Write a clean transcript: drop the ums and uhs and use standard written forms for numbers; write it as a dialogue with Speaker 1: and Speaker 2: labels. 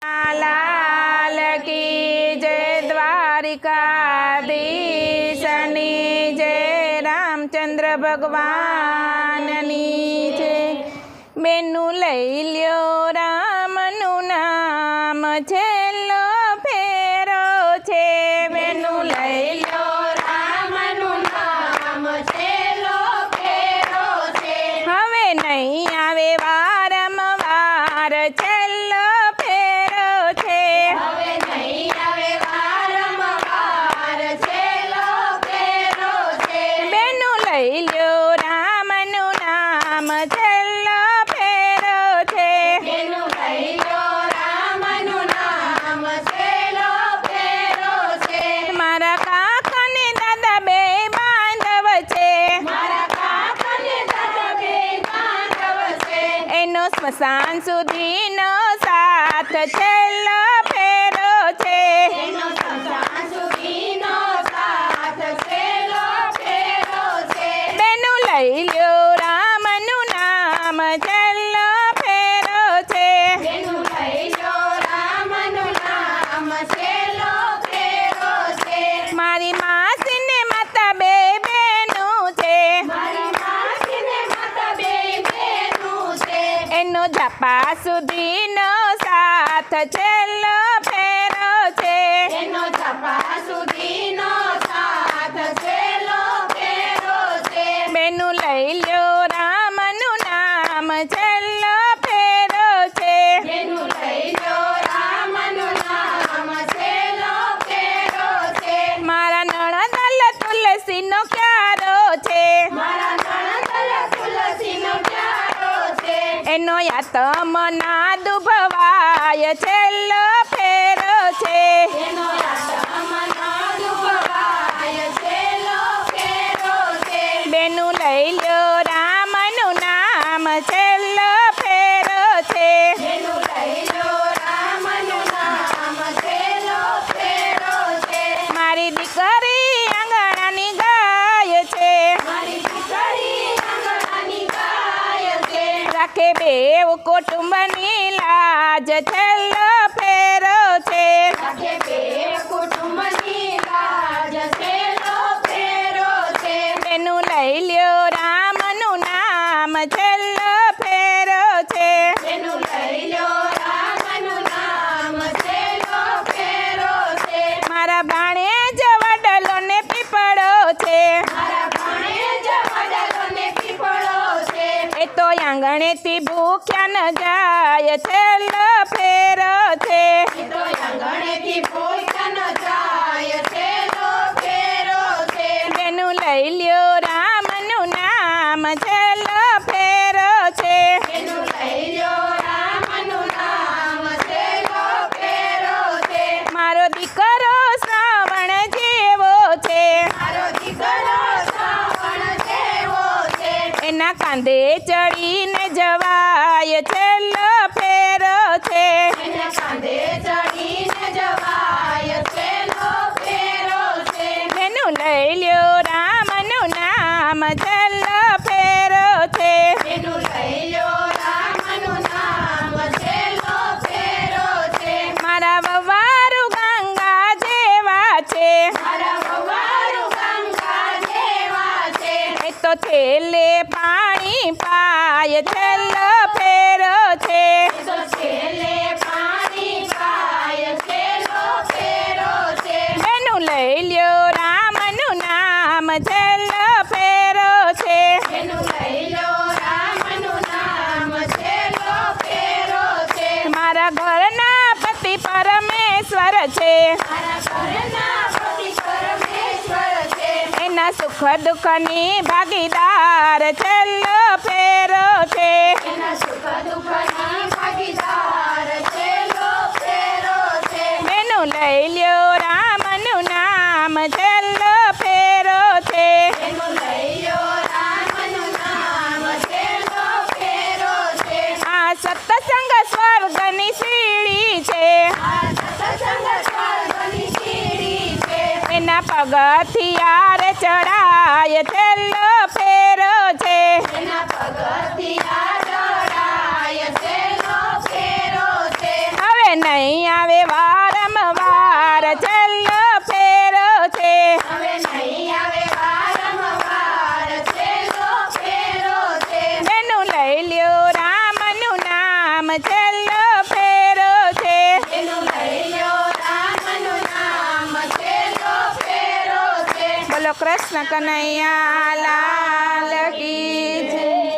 Speaker 1: लाल की जय द्वारिकाधीशनी जय रामचंद्र भगवाननी जय। बेनु लई ल्यो रामनु नाम छेल्लो फेरो छे। बेनु लई ल्यो रामनु नाम छेल्लो फेरो छे। हवे नहीं आवे वारंवार छेल्लो फेरो छे। हवे नहीं आवे वारंवार छेल्लो फेरो छे। बेनु लई ल्यो रामनु नाम छेल्लो फेरो छे। बेनु लई ल्यो रामनु नाम छेल्लो फेरो छे। मारा काका ने दादा बे बांधव छे। मारा काका ने दादा बे बांधव छे। एनो स्मशान सुधीनो साथ छेल्लो फेरो छे। एनो स्मशान सुधीनो साथ छेल्लो फेरो छे। बेनु लई ल्यो रामनु नाम छेल्लो फेरो छे। बेनु लई ल्यो रामनु नाम छेल्लो फेरो छे। मारी मासी ने माता बे बेनु छे। मारी मासी ने माता बे बेनु छे। एनो झापा सुधीनो साथ छेल्लो फेरो छे। एनो झापा सुधीनो साथ छेल्लो फेरो छे। बेनु लई ल्यो रामनु नाम छेल्लो फेरो छे। बेनु लई ल्यो रामनु नाम छेल्लो फेरो छे। मारा नणंदल तुलसीनो क्यारो छे। मारा नणंदल तुलसीनो क्यारो छे। एनो यातमना दुभवाय छेल्लो फेरो छे। एनो यातमना दुभवाय छेल्लो फेरो छे। बेनु लई ल्यो रामनु नाम छेल्लो फेरो छे। बेनु लई ल्यो रामनु नाम छेल्लो फेरो छे। मारी दीकरी आंगणानी गाय छे। मारी दीकरी आंगणानी गाय छे। राखे बेव कुटुंबनी लाज छेल्लो फेरो छे। राखे बेव कुटुंबनी लाज छेल्लो फेरो छे। बेनु लई ल्यो रामनु नाम छेल्लो फेरो छे। बेनु लई ल्यो रामनु नाम छेल्लो फेरो छे। मारा भाणेज वडलो ने पीपळो छे। मारा भाणेज वडलो ने पीपळो छे। ए तो आंगणेथी भूख्या न जाय छेल्लो फेरो छे। ए तो आंगणेथी भूख्या न जाय छेल्लो फेरो छे। बेनु लई ल्यो रामनु नाम छेल्लो फेरो छे। बेनु लई ल्यो रामनु नाम छेल्लो फेरो छे। मारो दीकरो श्रावण जेवो छे। मारो दीकरो श्रावण जेवो छे। एना कांधे चढ़ीने जवाय छेल्लो फेरो छे। एना कांधे चढ़ीने जवाय छेल्लो फेरो छे। बेनु लई ल्यो रामनु नाम छेल्लो फेरो छे। बेनु लई ल्यो रामनु नाम छेल्लो फेरो छे। मारा ववारू गंगा जेवा छे। मारा ववारू गंगा जेवा छे। ए तो छेल्ले पाणी पाय छेल्लो फेरो छे। ए तो छेल्ले पाणी पाय छेल्लो फेरो छे। बेनु लई ल्यो रामनु नाम छेल्लो फेरो छे। बेनु लई ल्यो रामनु नाम छेल्लो फेरो छे। मारा घरना पति परमेश्वर छे। मारा घरना पति परमेश्वर छे। एना सुख दुःखनी भागीदार छेल्लो फेरो छे। एना सुख दुःखनी भागीदार छेल्लो फेरो छे। बेनु लई ल्यो रामनु नाम छेल्लो फेरो छे। बेनु लई ल्यो रामनु नाम छेल्लो फेरो छे। आ सत्संग स्वर्गनी सीढ़ी छे। आ सत्संग स्वर्गनी सीढ़ी छे। एना पगथिया रे चढ़ाय छेल्लो फेरो छे। एना पगथिया चढ़ाय छेल्लो फेरो छे। हवे નહીં આવે વારંવાર છેલ્લો ફેરો છે બેનું લઈ લ્યો રામનું નામ છેલ્લો ફેરો છે બોલો કૃષ્ણ કનૈયા લાલ કી જય.